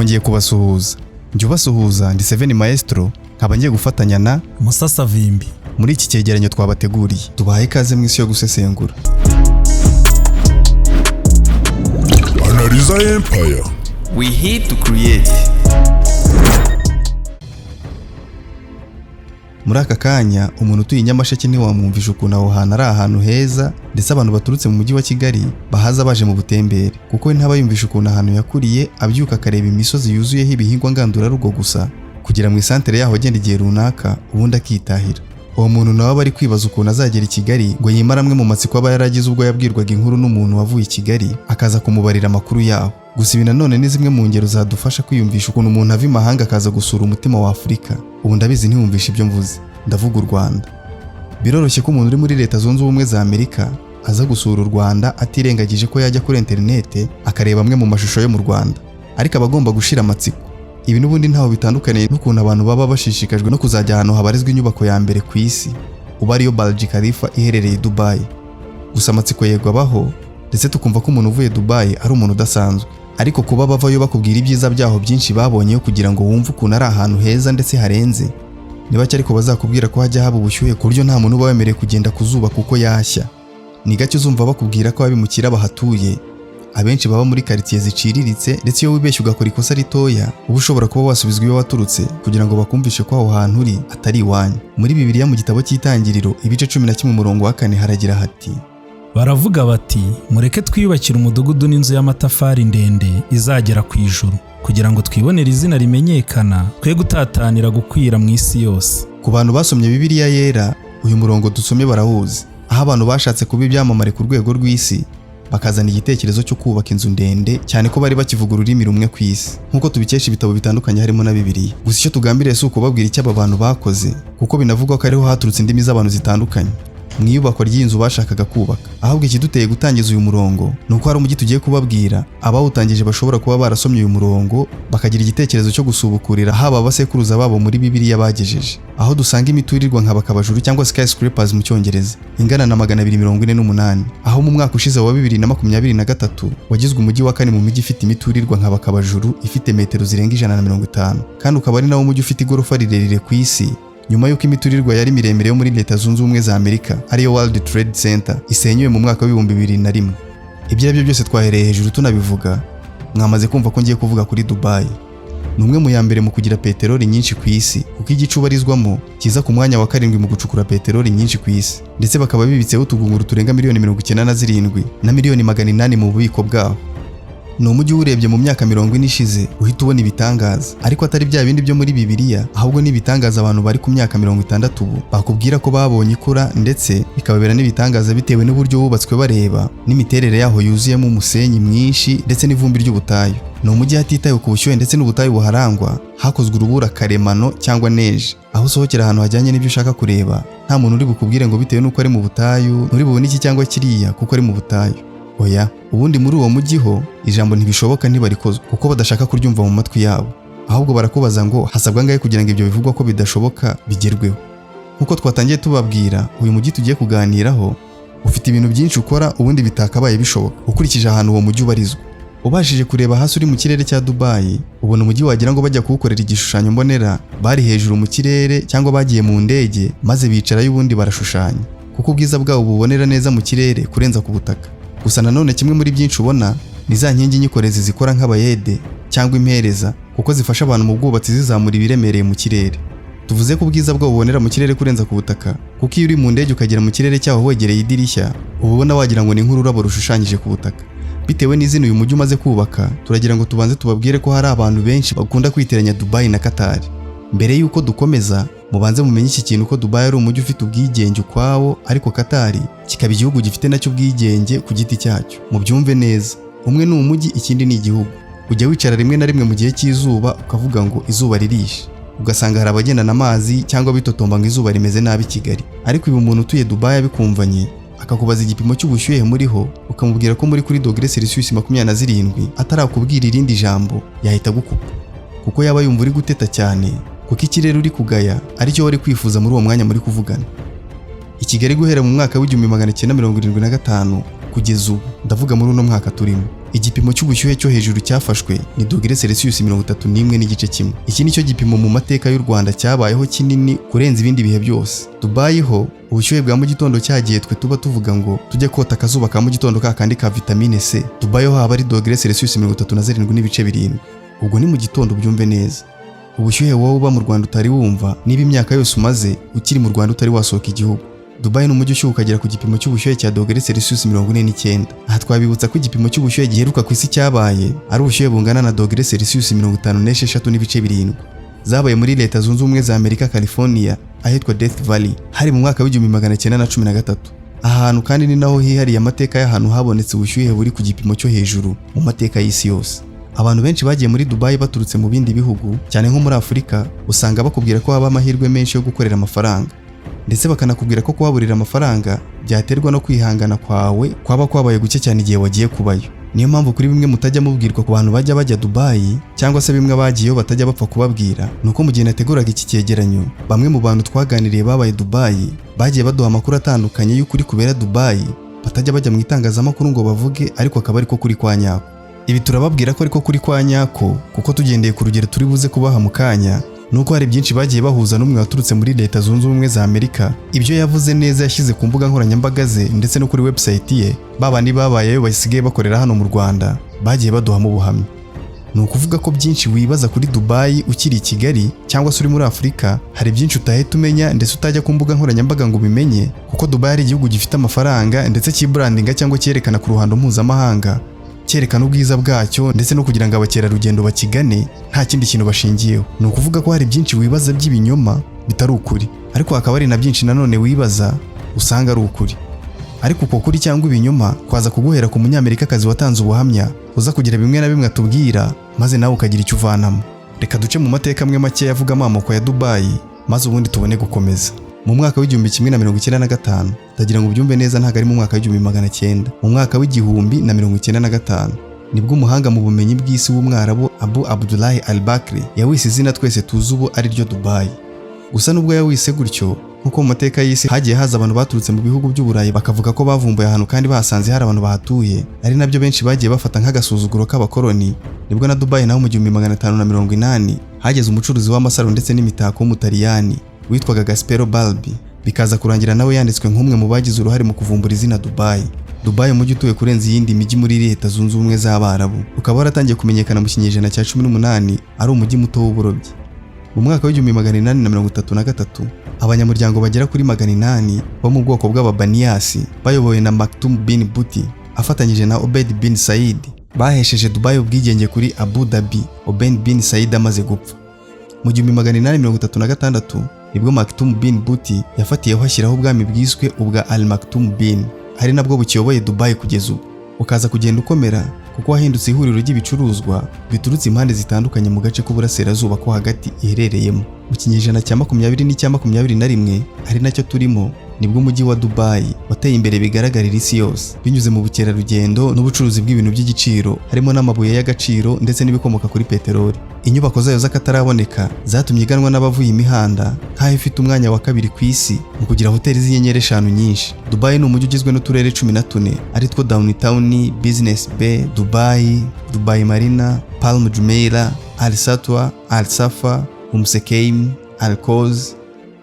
Nongeye kubasuhuza. Njye ubasuhuza ndi Seven Maestro, nkaba ngiye gufatanya na Musasa Vimbi muri iki cyegeranyo twabateguriye. Tubahaye ikaze mu isi yo gusesengura. Analiza Empire. We here to create. Muri aka kanya umuntu utuye Nyamasheke ntiwamwumvisha ukuntu aho hantu ari ahantu heza, ndetse abantu baturutse mu mujyi wa Kigali bahaza baje mu butembere, kuko we ntaba yumvisha ukuntu ahantu yakuriye abyuka akareba imisozi yuzuyeho ibihingwa ngandurarugo gusa, kugira mu isantere yaho agenda igihe runaka ubundi akitahira. Uwo muntu nawe aba ari kwibaza ukuntu azagera i Kigali ngo yimara amwe mu matsiko aba yaragize ubwo yabwirwaga inkuru n'umuntu wavuye i Kigali akaza kumubarira amakuru yaho. Gusa ibi nanone ni zimwe mu ngero zadufasha kwiyumvisha ukuntu umuntu ava imahanga akaza gusura umutima wa Afurika. Ubu ndabizi ntiwumvisha ibyo mvuze, ndavuga u Rwanda. Biroroshye ko umuntu uri muri Leta Zunze Ubumwe za Amerika aza gusura u Rwanda atirengagije ko yajya kuri interinete akareba amwe mu mashusho yo mu Rwanda, ariko aba agomba gushira amatsiko. Ibi n'ubundi ntaho bitandukaniye n'ukuntu abantu baba bashishikajwe no kuzajya ahantu habarizwa inyubako ya mbere ku isi, uba ariyo Burj Khalifa iherereye Dubai. Gusa amatsiko yego abaho, ndetse tukumva ko umuntu uvuye Dubai ari umuntu udasanzwe, ariko kuba bavayo bakubwira ibyiza byaho byinshi babonyeyo kugira ngo wumve ukuntu ari ahantu heza ndetse harenze, niba cyari ko bazakubwira ko hajya haba ubushyuhe ku buryo nta muntu uba wemerewe kugenda ku zuba kuko yashya. Ni gake uzumva bakubwira ko abimukira bahatuye, abenshi baba muri quartier ziciriritse, ndetse iyo wibeshye ugakora ikosa ritoya uba ushobora kuba wasubizwa iyo waturutse kugira ngo bakumvishe ko aho hantu uri atari iwanyu. Muri Bibiliya mu gitabo cy'Itangiriro ibice 11 umurongo wa 4 haragira hati: baravuga bati mureke twiyubakire umudugudu n'inzu y'amatafari ndende izagera ku ijuru, kugira ngo twibonere izina rimenyekana, twe gutatanira gukwira mu isi yose. Ku bantu basomye Bibiliya yera, uyu murongo dusomye barawuzi, aho abantu bashatse kuba ibyamamare ku rwego rw'isi bakazana igitekerezo cyo kubaka inzu ndende, cyane ko bari bakivuga ururimi rumwe ku isi, nk'uko tubikesha ibitabo bitandukanye harimo na Bibiliya. Gusa icyo tugambiriye si ukubabwira icyo aba bantu bakoze, kuko binavugwa ko ariho haturutse indimi z'abantu zitandukanye mu iyubakwa ry'inzu bashakaga kubaka. Ahubwo ikiduteye gutangiza uyu murongo ni uko hari umujyi tugiye kubabwira abawutangije bashobora kuba barasomye uyu murongo bakagira igitekerezo cyo gusubukurira haba abasekuruza babo muri Bibiliya bagejeje, aho dusanga imiturirwa nka bakabajuru cyangwa skyscrapers mu Cyongereza ingana na 248, aho mu mwaka ushize wa 2023 wagizwe umujyi wa kane mu mijyi ifite imiturirwa nka bakabajuru ifite metero zirenga 150, kandi ukaba ari nawo umujyi ufite igorofa rirerire ku isi nyuma y'uko imiturirwa yari miremire yo muri Leta Zunze Ubumwe za Amerika ariyo World Trade Center isenyuwe mu mwaka wa 2001. Ibyo aribyo byose twahereye hejuru tunabivuga, mwamaze kumva ko ngiye kuvuga kuri Dubai. Ni umwe mu ya mbere mu kugira peteroli nyinshi ku isi, kuko igice ubarizwamo kiza ku mwanya wa 7 mu gucukura peteroli nyinshi ku isi, ndetse bakaba bibitseho utugunguru turenga miliyoni 97 na miliyoni 800 mu bubiko bwaho. Ni umujyi urebye mu myaka 40 ishize uhita ubona ibitangaza, ariko atari bya bindi byo muri Bibiliya, ahubwo ni ibitangaza abantu bari ku myaka 60 ubu bakubwira ko babonye ikura, ndetse bikababera n'ibitangaza bitewe n'uburyo wubatswe bareba n'imiterere yaho yuzuyemo umusenyi mwinshi ndetse n'ivumbi ry'ubutayu. Ni umujyi hatitaye ku bushyuhe ndetse n'ubutayu buharangwa, hakozwe urubura karemano cyangwa neige, aho usohokera ahantu hajyanye n'ibyo ushaka kureba nta muntu uri bukubwire ngo bitewe n'uko ari mu butayu nturi bubone iki cyangwa kiriya kuko ari mu butayu. Oya, ubundi muri uwo mujyi ho ijambo ntibishoboka ntibarikozwe, kuko badashaka kuryumva mu matwi yabo, ahubwo barakubaza ngo hasabwa ngahe kugira ngo ibyo bivugwa ko bidashoboka bigerweho. Nkuko twatangiye tubabwira, uyu mujyi tugiye kuganiraho ufite ibintu byinshi ukora ubundi bitakabaye bishoboka ukurikije ahantu uwo mujyi ubarizwa. Ubashije kureba hasi uri mu kirere cya Dubai, ubona umujyi wagira ngo bajya kuwukorera igishushanyo mbonera, bari hejuru mu kirere cyangwa bagiye mu ndege maze bicarayo ubundi barashushanya, kuko ubwiza bwawo bubonera neza mu kirere kurenza ku butaka. Gusa nanone kimwe muri byinshi ubona ni za nkingi nyikorezi zikora nk'abayede cyangwa impereza, kuko zifasha abantu mu bwubatsi zizamura ibiremereye mu kirere. Tuvuze ko ubwiza bwawo bubonera mu kirere kurenza ku butaka, kuko iyo uri mu ndege ukagera mu kirere cyaho wegereye idirishya uba ubona wagira ngo ni nk'ururabo rushushanyije ku butaka. Bitewe n'izina uyu mujyi umaze kubaka, turagira ngo tubanze tubabwire ko hari abantu benshi bakunda kwiteranya Dubai na Qatar. Mbere y'uko dukomeza, mubanze mumenye iki kintu ko Dubai ari umujyi ufite ubwigenge ukwawo, ariko Qatar kikaba igihugu gifite nacyo ubwigenge ku giti cyacyo. Mubyumve neza, umwe ni umujyi ikindi ni igihugu. Ujya wicara rimwe na rimwe mu gihe cy'izuba ukavuga ngo izuba ririshe, ugasanga hari abagendana amazi cyangwa bitotomba ngo izuba rimeze nabi Kigali. Ariko uyu muntu utuye Dubai abikumvanye akakubaza igipimo cy'ubushyuhe muriho, ukamubwira ko muri kuri -27 atarakubwira irindi jambo yahita gukupa, kuko yaba yumva uri guteta cyane, kuko ikirere uri kugaya aricyo wari kwifuza muri uwo mwanya muri kuvugana. I Kigali guhera mu mwaka w'1975 kugeza ubu, ndavuga muri uno mwaka turimo, igipimo cy'ubushyuhe cyo hejuru cyafashwe ni dogere Celsius 31.1. Iki nicyo gipimo mu mateka y'u Rwanda cyabayeho kinini kurenza ibindi bihe byose. Dubai ho ubushyuhe bwa mu gitondo cyagiye twe tuba tuvuga ngo tujye kota akazuba ka mu gitondo kandi ka vitamine C. Dubai ho haba ari dogere Celsius 37.7. Ubwo ni mu gitondo byumve neza. Ubushyuhe wowe uba mu Rwanda utari wumva niba imyaka yose umaze ukiri mu Rwanda utari wasohoka igihugu. Dubai ni umujyi ushyuha ukagera ku gipimo cy'ubushyuhe cya dogere Celsius 49. Aha twabibutsa ko igipimo cy'ubushyuhe giheruka ku isi cyabaye ari ubushyuhe bungana na dogere Celsius 56.7 zabaye muri Leta Zunze Ubumwe za Amerika California ahitwa Death Valley hari mu mwaka w'1913. Ahantu kandi ni naho hihariye amateka y'ahantu habonetse ubushyuhe buri ku gipimo cyo hejuru mu mateka y'isi yose. Abantu benshi bagiye muri Dubai baturutse mu bindi bihugu cyane nko muri Afurika, usanga bakubwira ko haba amahirwe menshi yo gukorera amafaranga, ndetse bakanakubwira ko kuhaburira amafaranga byaterwa no kwihangana kwawe kwaba kwabaye guke cyane igihe wagiye kubayo. Niyo mpamvu kuri bimwe mutajya mubwirwa ku bantu bajya Dubai cyangwa se bimwe bagiyeyo batajya bapfa kubabwira, nuko mu gihe nateguraga iki cyegeranyo bamwe mu bantu twaganiriye babaye Dubai bagiye baduha amakuru atandukanye y'ukuri kubera Dubai batajya bajya mu itangazamakuru ngo bavuge, ariko akaba ariko kuri kwa nyako. Ibi turababwira ko ariko kuri kwa nyako kuko tugendeye ku rugero turi buze kubaha mu kanya, nuko hari byinshi bagiye bahuza n'umwe waturutse muri Leta Zunze Ubumwe za Amerika. Ibyo yavuze neza yashyize ku mbuga nkoranyambaga ze ndetse no kuri website ye. Babandi babayeyo basigaye bakorera hano mu Rwanda bagiye baduhamo ubuhamya. Ni ukuvuga ko byinshi wibaza kuri Dubai ukiri i Kigali cyangwa se uri muri Afurika hari byinshi utahita umenya ndetse utajya ku mbuga nkoranyambaga ngo ubimenye, kuko Dubai ari igihugu gifite amafaranga ndetse cyibrandinga cyangwa cyerekana ku ruhando mpuzamahanga, cyerekana ubwiza bwacyo ndetse no kugira ngo abakerarugendo bakigane nta kindi kintu bashingiyeho. Ni ukuvuga ko hari byinshi wibaza by'ibinyoma bitari ukuri, ariko hakaba ari na byinshi nanone wibaza usanga ari ukuri. Ariko uko kuri cyangwa ibinyoma kwaza kuguhera ku munyamerikakazi watanze ubuhamya uza kugira bimwe na bimwe atubwira, maze nawe ukagira icyo uvanamo. Reka duce mu mateka amwe make yavugamo amoko ya Dubai maze ubundi tubone gukomeza. Mu mwaka w'1995, ndagira ngo ubyumve neza ntago ari mu mwaka w'1900, mu mwaka w'1095 nibwo umuhanga mu bumenyi bw'isi w'umwarabu Abu Abdullah al-Bakri yawise izina twese tuzi ubu ari ryo Dubai. Gusa nubwo yawise gutyo, nkuko mu mateka y'isi hagiye haza abantu baturutse mu bihugu by'Uburayi bakavuga ko bavumbuye ahantu kandi bahasanze hari abantu bahatuye, ari nabyo benshi bagiye bafata nk'agasuzuguro k'abakoloni. Nibwo na Dubai naho mu 1580 hageze umucuruzi w'amasaro ndetse n'imitako w'umutaliyani witwaga Gaspero Balbi, bikaza kurangira nawe yanditswe nk'umwe mu bagize uruhare mu kuvumbura izina Dubai. Dubai umujyi utuwe kurenza iyindi mijyi muri Leta Zunze Ubumwe z'Abarabu, ukaba waratangiye kumenyekana mu kinyejana cya 18 ari umujyi muto w'uburobyi. Mu mwaka w'1833 abanyamuryango bagera kuri 800 bo mu bwoko bw'Ababaniyasi bayobowe na Maktoum bin Buti afatanyije na Obed bin Said bahesheje Dubai ubwigenge kuri Abu Dhabi Obed bin Said amaze gupfa. Mu 1836 nibwo Maktoum bin Buti yafatiyeho ashyiraho ubwami bwiswe ubwa Al Maktoum bin, ari nabwo bukiyoboye Dubai kugeza ubu. Ukaza kugenda ukomera kuko wahindutse ihuriro ry'ibicuruzwa biturutse impande zitandukanye mu gace k'uburasirazuba ko hagati iherereyemo. Mu kinyejana cya 20 n'icya 21 ari nacyo turimo, nibwo umujyi wa Dubai wateye imbere bigaragarira isi yose binyuze mu bukerarugendo n'ubucuruzi bw'ibintu by'igiciro, harimo n'amabuye y'agaciro ndetse n'ibikomoka kuri peteroli. Inyubako zayo z'akataraboneka zatumye iganwa n'abavuye imihanda nk'aho ifite umwanya wa kabiri ku isi mu kugira hoteli z'inyenyeri 5 nyinshi. Dubai ni umujyi ugizwe n'uturere 14 ari two Downtown, Business Bay, Dubai Marina, Palm Jumeirah, Al Satwa, Al Safa, Sekeim, Al Quoz,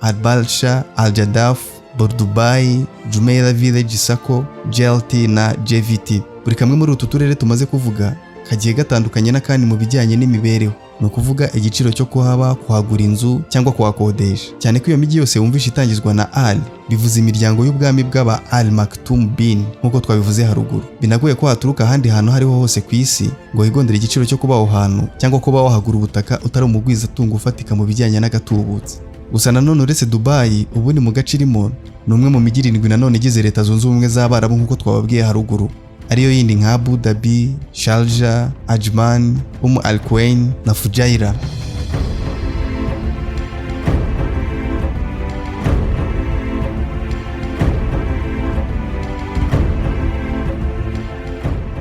Al Balsha, Al Jadaf, Bor Dubai, Jumeirah Village, Sako, JLT na JVT. Buri kamwe muri utu turere tumaze kuvuga kagiye gatandukanye n'akandi mu bijyanye n'imibereho. Ni ukuvuga igiciro cyo kuhaba, kuhagura inzu cyangwa kuhakodesha. Cyane ko iyo mijyi yose wumvisha itangizwa na Al bivuze imiryango y'ubwami bw'aba Al Maktoum bin nk'uko twabivuze haruguru. Binagoye ko haturuka ahandi hantu hariho hose ku isi ngo higondere igiciro cyo kuba aho hantu cyangwa kuba wahagura ubutaka utari umugwizatungo ufatika mu bijyanye n'agatubutse. Gusa nanone uretse Dubai ubu ni mu gace irimo ni umwe mu mijyi 7 nanone igize Leta Zunze Ubumwe z'Abarabu nk'uko twababwiye haruguru, ariyo yindi nka Abu Dhabi, Sharjah, Ajman, Al Quwain na Fujairah.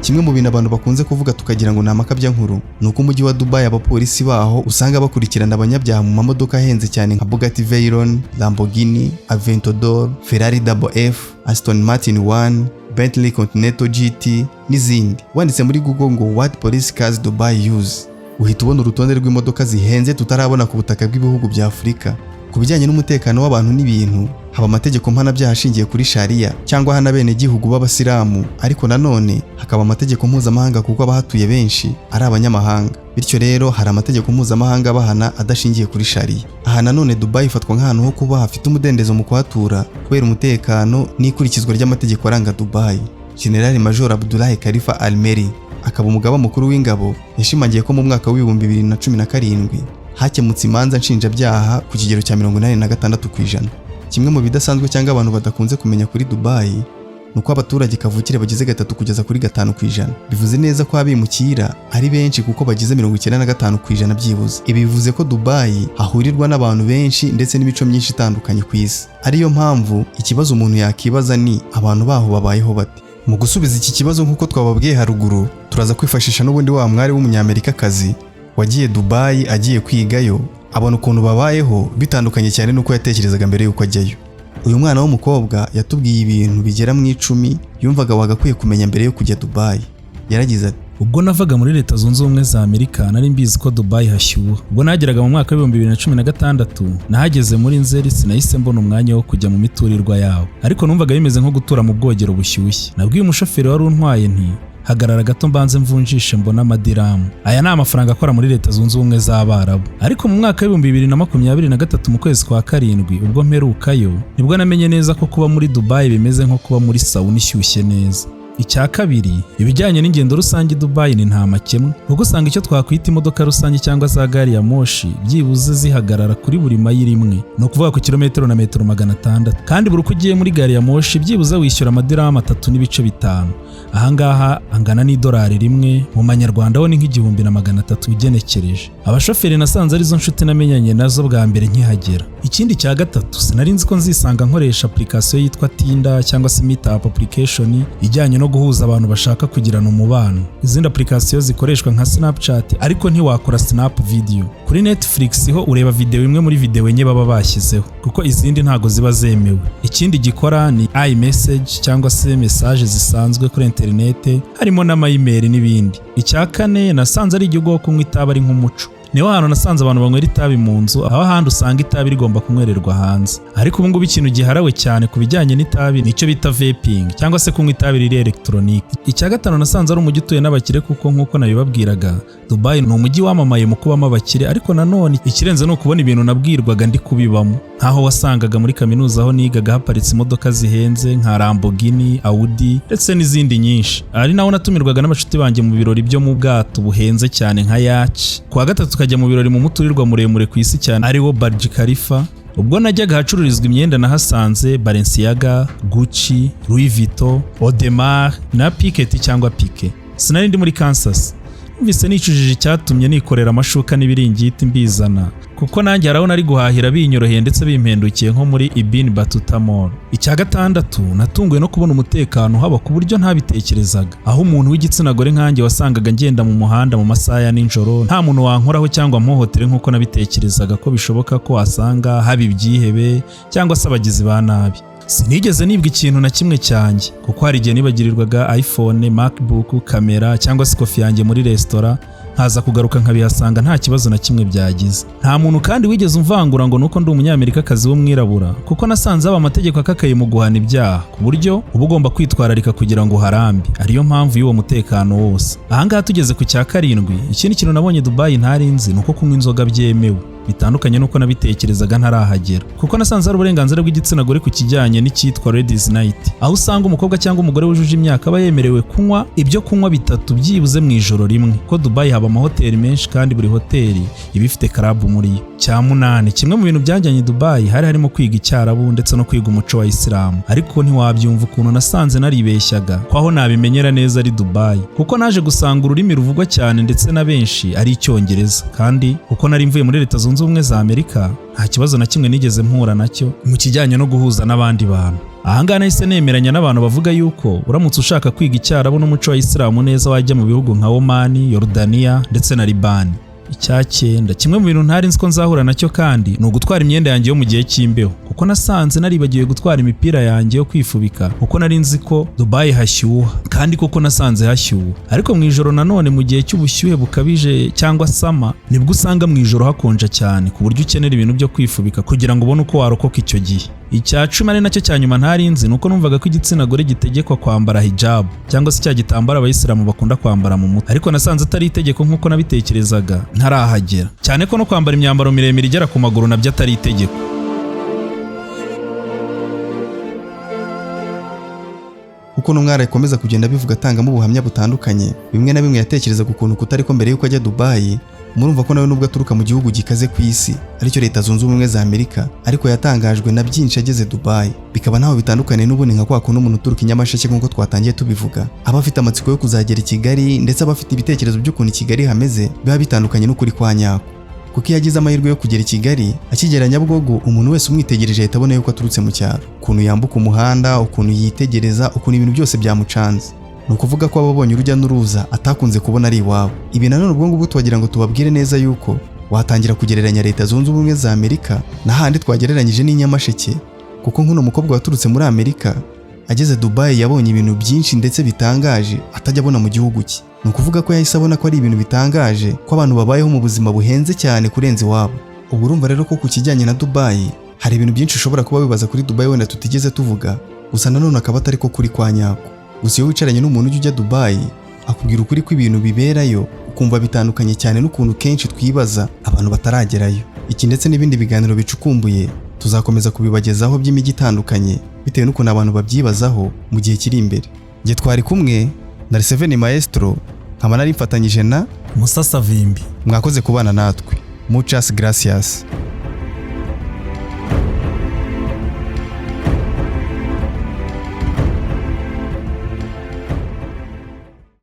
Kimwe mu bintu abantu bakunze kuvuga tukagira ngo ni amakabya nkuru, nuko umujyi wa Dubai abapolisi baho usanga bakurikirana abanyabyaha mu mamodoka ahenze cyane nka Bugatti Veyron, Lamborghini Aventador, Ferrari Double F, Aston Martin 1, Bentley Continental GT n'izindi. Wanditse muri Google ngo what police cars Dubai use, uhita ubona urutonde rw'imodoka zihenze tutarabona ku butaka bw'ibihugu bya Afurika. Ku bijyanye n'umutekano w'abantu n'ibintu, haba amategeko mpanabyaha ashingiye kuri sharia cyangwa hana bene gihugu b'abasilamu, ariko nanone hakaba amategeko mpuzamahanga kuko abahatuye benshi ari abanyamahanga. Bityo rero hari amategeko mpuzamahanga bahana adashingiye kuri sharia. Aha nanone Dubai ifatwa nk'ahantu ho kuba hafite umudendezo mu kuhatura kubera umutekano n'ikurikizwa ry'amategeko aranga Dubai. General Major Abdullah Khalifa Al-Meri akaba umugaba mukuru w'ingabo yashimangiye ko mu mwaka w'ibihumbi 2017 hakemutse imanza nshinjabyaha ku kigero cya 86%. Kimwe mu bidasanzwe cyangwa abantu badakunze kumenya kuri Dubai nuko abaturage kavukire bagize 3 kugeza kuri 5%. Bivuze neza ko abimukira ari benshi kuko bagize 95% byibuze. Ibi bivuze ko Dubai hahurirwa n'abantu benshi ndetse n'imico myinshi itandukanye ku isi. Ariyo mpamvu ikibazo umuntu yakibaza ni abantu baho babayeho bate. Mu gusubiza iki kibazo nk'uko twababwiye haruguru, turaza kwifashisha n'ubundi wa mwari w'umunyamerikakazi wagiye Dubai agiye kwigayo, abona ukuntu babayeho bitandukanye cyane nuko yatekerezaga mbere yuko ajyayo. Uyu mwana w'umukobwa yatubwiye ibintu bigera mu 10 yumvaga wagakwiye kumenya mbere yo kujya Dubai. Yaragize ati, ubwo navaga muri Leta Zunze Ubumwe za Amerika nari mbizi ko Dubai hashyuha. Ubwo nageraga mu mwaka wa 2016 nahageze muri Nzeri, sinahise mbona umwanya wo kujya mu miturirwa yawo, ariko numvaga bimeze nko gutura mu bwogero bushyushye. Nabwiye umushoferi wari untwaye nti hagarara gato mbanze mvunjishe mbona amadiramu. Aya ni amafaranga akora muri Leta Zunze Ubumwe z'Abarabu. Ariko mu mwaka wa 2023 mu kwezi kwa 7 ubwo mperukayo nibwo namenye neza ko kuba muri Dubai bimeze nko kuba muri sauna ishyushye neza. Icya kabiri, ibijyanye n'ingendo rusange Dubai ni nta makemwe, kuko usanga icyo twakwita imodoka rusange cyangwa za gari ya moshi byibuze zihagarara kuri buri mayiri imwe, no kuvuga ku kilometero na metero 600, kandi buri uko ugiye muri gari ya moshi byibuze wishyura amadiramu 3.5. Ahangaha angana n'idolari rimwe, mu manyarwanda ho ni nk'igihumbi300 ugenekereje. Abashoferi nasanze arizo nshuti namenyanye nazo bwa mbere nkihagera. Ikindi cya gatatu, sinari nzi ko nzisanga nkoresha application yitwa Tinder cyangwa se Meetup application ijyanye no guhuza abantu bashaka kugirana umubano. Izindi application zikoreshwa nka Snapchat, ariko ntiwakora snap video. Kuri Netflix ho ureba video imwe muri video enye baba bashyizeho, kuko izindi ntago ziba zemewe. Ikindi gikora ni iMessage cyangwa se message zisanzwe kuri internet, harimo n'ama-email n'ibindi. Icya kane, nasanze ari igihugu kunywa itabi ari nk'umuco. Niho hantu nasanze abantu banywera itabi mu nzu, aho ahandi usanga itabi rigomba kunywererwa hanze. Ariko ubu ngubu ikintu giharawe cyane ku bijyanye n'itabi nicyo bita vaping cyangwa se kunywa itabi riri electronic. Icya gatanu, nasanze ari umujyi utuye n'abakire, kuko nk'uko nabibabwiraga Dubai ni umujyi wamamaye mu kubamo abakire, ariko nanone ikirenze no kubona ibintu nabwirwaga ndi kubibamo. Nkaho wasangaga muri kaminuza aho nigaga haparitse imodoka zihenze nka Lamborghini, Audi ndetse n'izindi nyinshi. Ari naho natumirwaga n'abashuti banjye mu birori byo mu bwato buhenze cyane nka yacht. Kwa gatatu tukajya mu birori mu muturirwa muremure ku isi cyane ariwo Burj Khalifa. Ubwo najyaga hacururizwa imyenda nahasanze Balenciaga, Gucci, Louis Vuitton, Audemars na Piquet cyangwa Piquet. Sinari ndi muri Kansas. Numvise nicujije icyatumye nikorera amashuka n'ibiringiti mbizana, kuko nanjye haraho nari guhahira binyoroheye ndetse bimpendukiye nko muri Ibn Battuta Mall. Icya gatandatu, natunguwe no kubona umutekano haba ku buryo ntabitekerezaga, aho umuntu w'igitsina gore nkanjye wasangaga ngenda mu muhanda mu masaha ya nijoro nta muntu wankoraho cyangwa mpohotere nk'uko nabitekerezaga ko bishoboka ko wasanga haba ibyihebe cyangwa se abagizi ba nabi. Sinigeze nibwa ikintu na kimwe cyanjye, kuko hari igihe nibagirirwaga iPhone, MacBook, kamera cyangwa se kofi yanjye muri resitora, nkaza kugaruka nkabihasanga nta kibazo na kimwe byagize. Nta muntu kandi wigeze umvangura ngo nuko ndi umunyamerikakazi w'umwirabura, kuko nasanze aba amategeko akakaye mu guhana ibyaha, ku buryo uba ugomba kwitwararika kugira ngo uharambe. Ariyo mpamvu y'uwo mutekano wose. Ahangaha tugeze ku cya 7, ikindi kintu nabonye Dubai ntari nzi nuko kunywa inzoga byemewe, bitandukanye nuko nabitekerezaga ntarahagera, kuko nasanze ari uburenganzira bw'igitsina gore ku kijyanye n'icyitwa Ladies Night, aho usanga umukobwa cyangwa umugore wujuje imyaka aba yemerewe kunywa ibyo kunywa 3 byibuze mu ijoro rimwe. Ko Dubai haba amahoteli menshi kandi buri hoteli iba ifite club muri yo. Cya 8, kimwe mu bintu byajyanye Dubai harimo kwiga Icyarabu ndetse no kwiga umuco wa Islam, ariko ntiwabyumva ukuntu nasanze naribeshyaga ko aho nabimenyera neza ari Dubai, kuko naje gusanga ururimi ruvugwa cyane ndetse na benshi ari Icyongereza, kandi uko nari mvuye muri Leta Zunze Ubumwe za Amerika nta kibazo na kimwe nigeze mpura nacyo mu kijyanye no guhuza n'abandi bantu. Ahangaha nahise nemeranya n'abantu bavuga yuko uramutse ushaka kwiga Icyarabu n'umuco wa Islam neza wajya mu bihugu nka Oman, Yordania ndetse na Liban. Icyakenda, kimwe mu bintu ntari nzi ko nzahura nacyo kandi ni ugutwara imyenda yanjye yo mu gihe cy'imbeho, kuko nasanze naribagiwe gutwara imipira yanjye yo kwifubika kuko nari nzi ko Dubai hashyuha, kandi koko nasanze hashyuha. Ariko mu ijoro nanone mu gihe cy'ubushyuhe bukabije cyangwa sama nibwo usanga mu ijoro hakonja cyane ku buryo ukenera ibintu byo kwifubika kugira ngo ubone uko warokoka icyo gihe. Icya cumi ari nacyo cya nyuma ntari nzi nuko numvaga ko igitsina gore gitegekwa kwambara hijab cyangwa se cya gitambaro abayisilamu bakunda kwambara mu mutwe, ariko nasanze atari itegeko nk'uko nabitekerezaga ntarahagera, cyane ko no kwambara imyambaro miremire igera ku maguru nabyo atari itegeko. Uko n'umwari akomeza kugenda bivuga atangamo ubuhamya butandukanye, bimwe na bimwe yatekerezaga ukuntu kutari ko mbere yuko ajya Dubai. Murumva ko nawe nubwo aturuka mu gihugu gikaze ku isi aricyo Leta Zunze Ubumwe za Amerika, ariko yatangajwe na byinshi ageze Dubai. Bikaba ntaho bitandukanye n'ubundi nka kwa kundi umuntu uturuka i Nyamasheke nk'uko twatangiye tubivuga aba afite amatsiko yo kuzagera i Kigali, ndetse aba afite ibitekerezo by'ukuntu i Kigali hameze biba bitandukanye n'ukuri kwa nyako. Kuko iyo agize amahirwe yo kugera i Kigali akigera Nyabugogo, umuntu wese umwitegereje ahita abona yuko aturutse mu cyaro, ukuntu yambuka umuhanda, ukuntu yitegereza, ukuntu ibintu byose byamucanze. Ni ukuvuga ko ababonye urujya n'uruza atakunze kubona ari iwabo. Ibi nanone ubwo ngubwo twagira ngo tubabwire neza yuko watangira kugereranya Leta Zunze Ubumwe za Amerika n'ahandi twagereranyije n'i Nyamasheke, kuko nk'uno mukobwa waturutse muri Amerika ageze Dubai yabonye ibintu byinshi ndetse bitangaje atajya abona mu gihugu cye. Ni ukuvuga ko yahise abona ko ari ibintu bitangaje ko abantu babayeho mu buzima buhenze cyane kurenza iwabo. Ubwo urumva rero ko ku kijyanye na Dubai hari ibintu byinshi ushobora kuba wibaza kuri Dubai wenda tutigeze tuvuga, gusa nanone akaba atari ko kuri kwa nyako. Gusa iyo wicaranye n'umuntu ujya ujya Dubai akubwira ukuri kw'ibintu biberayo, ukumva bitandukanye cyane n'ukuntu kenshi twibaza abantu bataragerayo. Iki ndetse n'ibindi biganiro bicukumbuye tuzakomeza kubibagezaho by'imijyi itandukanye bitewe n'ukuntu abantu babyibazaho mu gihe kiri imbere. Nge twari kumwe na Seven Maestro, nkaba nari mfatanyije na Musa Savimbi. Mwakoze kubana natwe. Muchas gracias.